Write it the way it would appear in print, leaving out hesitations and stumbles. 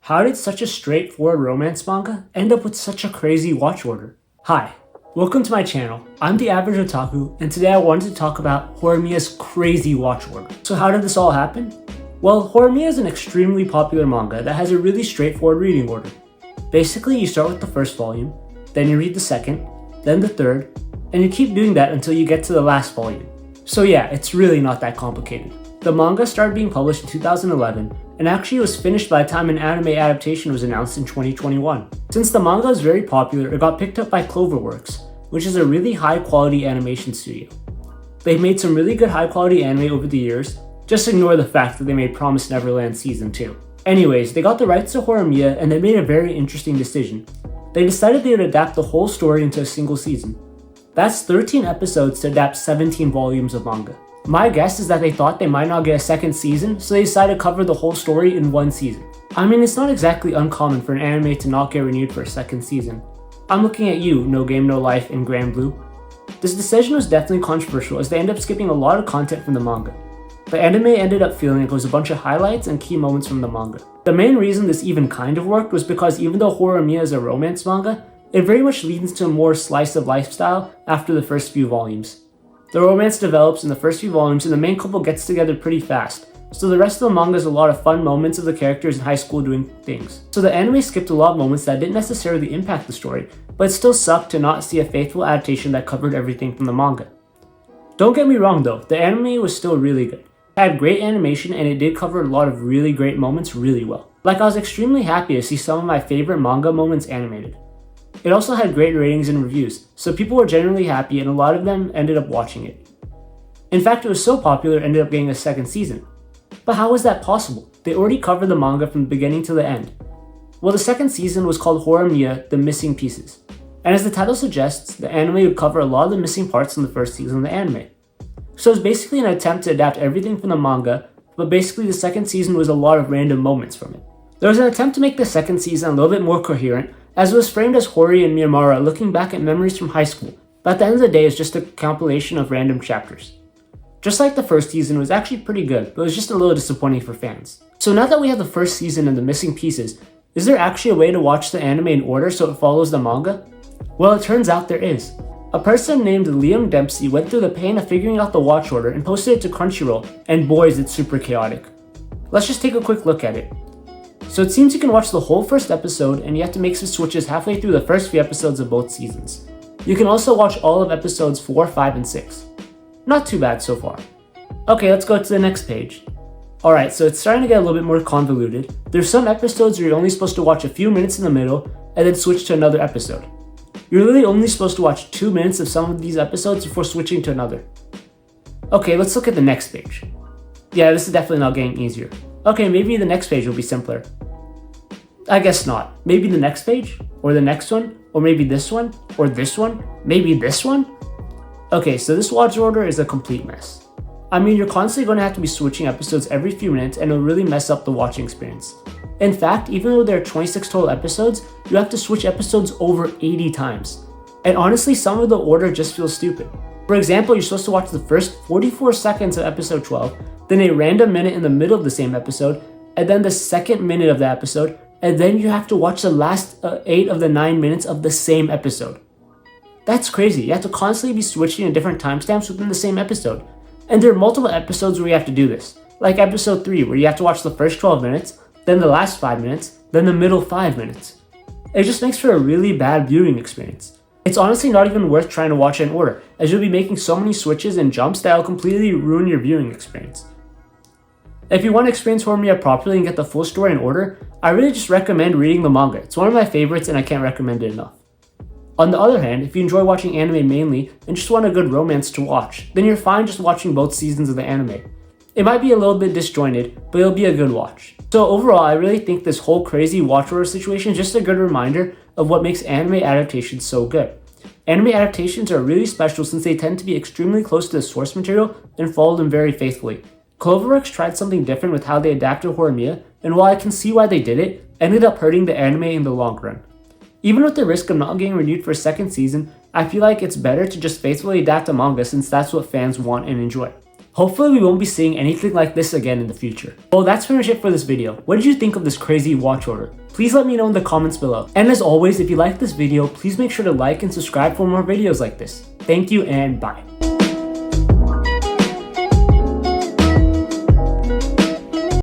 How did such a straightforward romance manga end up with such a crazy watch order? Hi, welcome to my channel. I'm the Average Otaku, and today I wanted to talk about Horimiya's crazy watch order. So how did this all happen? Well, Horimiya is an extremely popular manga that has a really straightforward reading order. Basically, you start with the first volume, then you read the second, then the third, and you keep doing that until you get to the last volume. So yeah, it's really not that complicated. The manga started being published in 2011, and actually was finished by the time an anime adaptation was announced in 2021. Since the manga is very popular, it got picked up by CLOVERWORKS, which is a really high quality animation studio. They've made some really good high quality anime over the years, just ignore the fact that they made Promised Neverland Season 2. Anyways, they got the rights to Horimiya and they made a very interesting decision. They decided they would adapt the whole story into a single season. That's 13 episodes to adapt 17 volumes of manga. My guess is that they thought they might not get a second season, so they decided to cover the whole story in one season. I mean, it's not exactly uncommon for an anime to not get renewed for a second season. I'm looking at you, No Game No Life and Grand Blue. This decision was definitely controversial as they ended up skipping a lot of content from the manga. The anime ended up feeling like it was a bunch of highlights and key moments from the manga. The main reason this even kind of worked was because even though Horimiya is a romance manga, it very much leans to a more slice of life style after the first few volumes. The romance develops in the first few volumes and the main couple gets together pretty fast, so the rest of the manga is a lot of fun moments of the characters in high school doing things. So the anime skipped a lot of moments that didn't necessarily impact the story, but it still sucked to not see a faithful adaptation that covered everything from the manga. Don't get me wrong though, the anime was still really good. It had great animation and it did cover a lot of really great moments really well. Like, I was extremely happy to see some of my favorite manga moments animated. It also had great ratings and reviews, so people were generally happy and a lot of them ended up watching it. In fact, it was so popular it ended up getting a second season. But how was that possible? They already covered the manga from the beginning to the end. Well, the second season was called Horimiya: The Missing Pieces. And as the title suggests, the anime would cover a lot of the missing parts in the first season of the anime. So it was basically an attempt to adapt everything from the manga, but basically the second season was a lot of random moments from it. There was an attempt to make the second season a little bit more coherent, as it was framed as Hori and Miyamura looking back at memories from high school, but at the end of the day it's just a compilation of random chapters. Just like the first season, it was actually pretty good, but it was just a little disappointing for fans. So now that we have the first season and the missing pieces, is there actually a way to watch the anime in order so it follows the manga? Well, it turns out there is. A person named Liam Dempsey went through the pain of figuring out the watch order and posted it to Crunchyroll, and boy is it super chaotic. Let's just take a quick look at it. So it seems you can watch the whole first episode and you have to make some switches halfway through the first few episodes of both seasons. You can also watch all of episodes 4, 5, and 6. Not too bad so far. Okay, let's go to the next page. Alright, so it's starting to get a little bit more convoluted. There's some episodes where you're only supposed to watch a few minutes in the middle and then switch to another episode. You're really only supposed to watch 2 minutes of some of these episodes before switching to another. Okay, let's look at the next page. Yeah, this is definitely not getting easier. Okay, maybe the next page will be simpler. I guess not. Maybe the next page? Or the next one? Or maybe this one? Or this one? Maybe this one? Okay, so this watch order is a complete mess. I mean, you're constantly going to have to be switching episodes every few minutes and it'll really mess up the watching experience. In fact, even though there are 26 total episodes, you have to switch episodes over 80 times. And honestly, some of the order just feels stupid. For example, you're supposed to watch the first 44 seconds of episode 12, then a random minute in the middle of the same episode, and then the second minute of the episode, and then you have to watch the last 8 of the 9 minutes of the same episode. That's crazy. You have to constantly be switching to different timestamps within the same episode. And there are multiple episodes where you have to do this. Like episode 3, where you have to watch the first 12 minutes, then the last 5 minutes, then the middle 5 minutes. It just makes for a really bad viewing experience. It's honestly not even worth trying to watch it in order, as you'll be making so many switches and jumps that will completely ruin your viewing experience. If you want to experience Horimiya properly and get the full story in order, I really just recommend reading the manga. It's one of my favorites and I can't recommend it enough. On the other hand, if you enjoy watching anime mainly and just want a good romance to watch, then you're fine just watching both seasons of the anime. It might be a little bit disjointed, but it'll be a good watch. So overall, I really think this whole crazy watch order situation is just a good reminder of what makes anime adaptations so good. Anime adaptations are really special since they tend to be extremely close to the source material and follow them very faithfully. CLOVERWORKS tried something different with how they adapted Horimiya, and while I can see why they did it, ended up hurting the anime in the long run. Even with the risk of not getting renewed for a second season, I feel like it's better to just faithfully adapt a manga since that's what fans want and enjoy. Hopefully we won't be seeing anything like this again in the future. Well, that's pretty much it for this video. What did you think of this crazy watch order? Please let me know in the comments below. And as always, if you like this video, please make sure to like and subscribe for more videos like this. Thank you and bye.